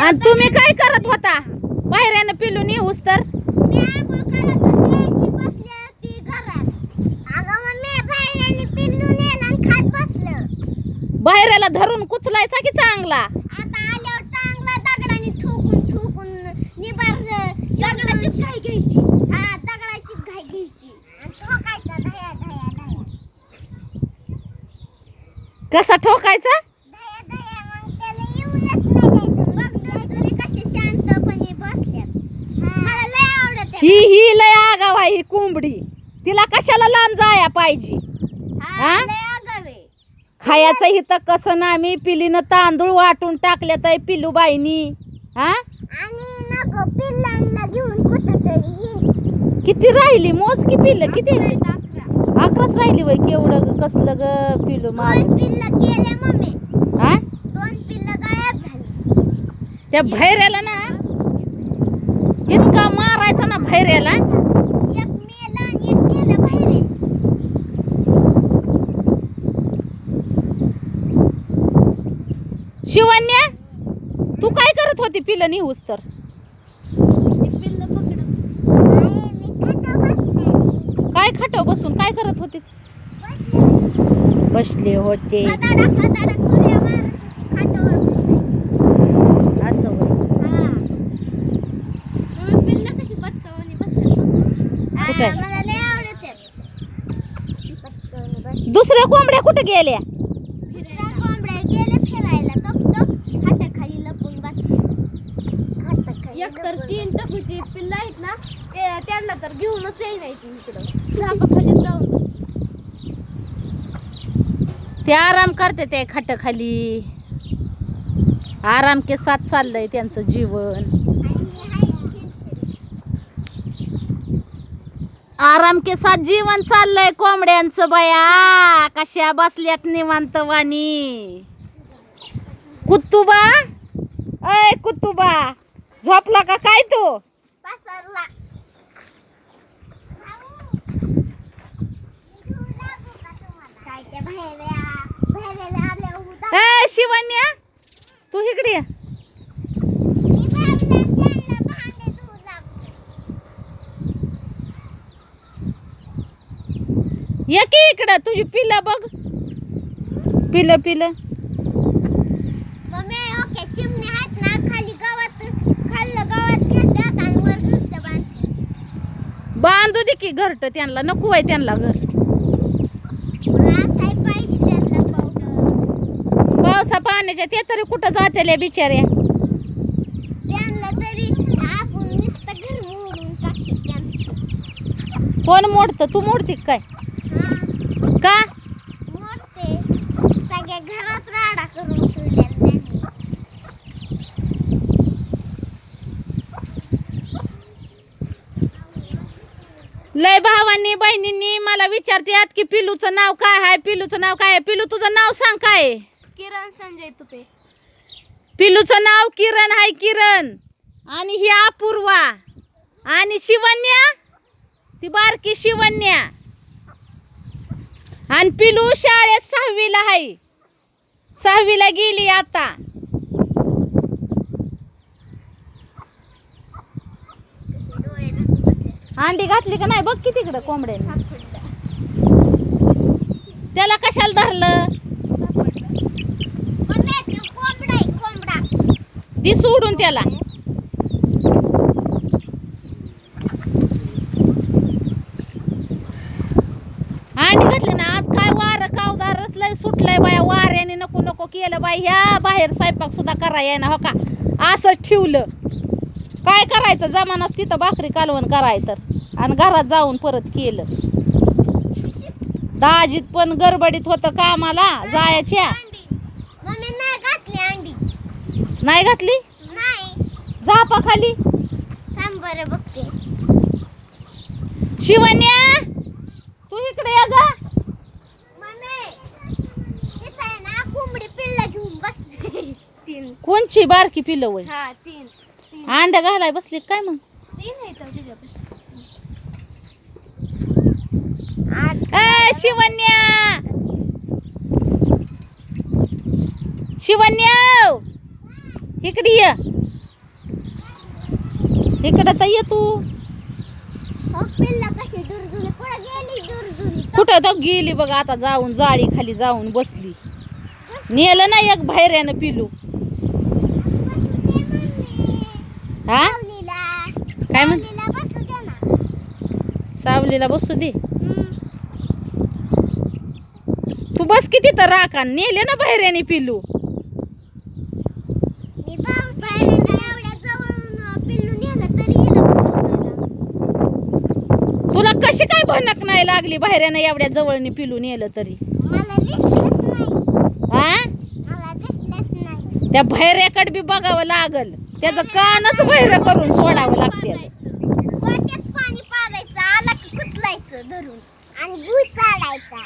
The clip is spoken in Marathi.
आणि तुम्ही काय करत होता बाहेरनं पिलून येऊस तर? बाहेरला धरून कुचलायचा की चांगला? आता आल्यावर चांगला दगडाने ठोकून ठोकून दगडाची घाई घ्यायची. हा, दगडाची घाई घ्यायची आणि ठोकायचा धया धया धया. कसा ठोकायचा? धया धया. मग त्याला येऊनच नाही द्यायचं. बघ घरी कसे शांतपणे बसल्यात. मला लय आवडत आहे. ही लय आगाव आहे ही कोंबडी. तिला कशाला लांब जाया पाहिजे? हा, लय आगाव आहे. खायचं इथं कसं ना मी पिलीनं तांदूळ वाटून टाकले तर पिलूबाईनी. हा, आणि नको पिल्लांना घेऊन कुठंतरी किती राहिली मोज की पिल्ल किती? 11. 11च राहिली वय. केवढं कसलं ग पिलू मार. 2 पिल्लं गेले मम्मी. हा, 2 पिल्लं गायब झाली. त्या भैऱ्याला ना इतका मारायचा ना भैऱ्याला. एक मेला आणि एक गेला बाहेर. शिवण्या तू काय करत होती पिलं निघूस तर? काय खटाव बसून काय करत होती? बसले होते असं होय. कुठे? दुसऱ्या कोंबड्या कुठे गेल्या? तर 3 टकूची पिल्लं आहेत ना, त्यांना तर घेऊनच नाही इकडं खाली जाऊन. ते आराम करते ते खाट खाली. आराम के साथ चाललंय त्यांचं जीवन. आराम के साथ जीवन चाललंय कोंबड्यांचं बाया. कशा बसल्यात निवांत वाणी. कुत्तुबा, अय कुत्तुबा, झोपला का काय तू? पसरला. काय त्या बाहेर आल्या उदा. ए शिवण्या तू इकडे ये. मी भांडे धुवू लागलो. ये की इकडं. तुझी पिलं बघ. पिलं पिलं मम्मी ओके चिमणी आहेत ना, खाली खाल्लं गावात घेतात आणि वर घरचं बांधतात. बांधू दे की घरट. त्यांना नको आहे त्यांना घर. मला असाय पाहिजे त्यांना पावडर. पावसा पाण्याच्या ते तरी कुठं जातेल्या बिचाऱ्या. त्यांना तरी आपण नुसतं घर मोडून टाकतो त्यांचं. कोण मोडतं? तू मोडती काय? हा, का? मोडते. सगळ्या घरात राडा करून ठेवल्या त्यांनी. लय भावांनी बहिणींनी मला विचारतात की पिलूचं नाव काय आहे, पिलूचं नाव काय आहे. पिलू तुझं नाव सांग काय आहे? किरण संजय तुपे. पिलूचं नाव किरण आहे. किरण. आणि ही अपूर्वा. आणि शिवन्या ती बारकी शिवन्या. आणि पिलू शाळेत 6वीला आहे. 6वीला गेली आता. अंडी घातली का नाही बघ की तिकडं कोंबड्याने. त्याला कशाला धरलं? कोंबडा दी सोडून त्याला. अंडी घातली ना. आज काय वार कावदारच लय सुटलंय बाया. वाऱ्याने नको नको केलं बाई. ह्या बाहेर स्वयंपाक सुद्धा कराय ना. हो का असंच ठेवलं. काय करायचं? जमानाच तिथं भाकरी कालवण करायचं तर. आणि घरात जाऊन परत केलं. दाजीत पण गडबडीत होतं कामाला जायच्या. मम्मी नाही घातली अंडी. नाही घातली? नाही. झापा खाली. थांब बरं बघते. शिवण्या तू इकडे ये ग. मम्मी तिथं आहे ना कोंबडी पिल्लं घेऊन बसली. 3. कोणची बारकी पिलं वय? हा 3. अंड्या घालाय बसली काय मग? 3 आहे तर तुझ्यापाशी. शिवण्या शिवण्या इकडे ये. इकडं तर ये तू. हो पिल्ला कशी दुरदुरी कुठं गेली दुरदुरी कुठं तर गेली बघ आता जाऊन जाळी खाली जाऊन बसली. नेलं ना एक बाहेरनं पिलू. हा काय म्हण बसू दे ना. सावलीला बसू दे. तू बस किती तर राखा नेले ना बाहेरने पिलू. मी पावसाळ्यात एवढ्या जवळून पिल्लू नेलं तरी हिला तुला कशी काय भनक नाही लागली बाहेरनं एवढ्या जवळने पिलू नेलं तरी. मला दिसलंच नाही. हा मला दिसलंच नाही. त्या बाहेऱ्याकडे बी बघावं लागल. त्याचं कानच बाहेर करून सोडावं लागते. वाट्यात पाणी पाजायचं आला की कुचलायचं धरून आणि गुळ चालायचा.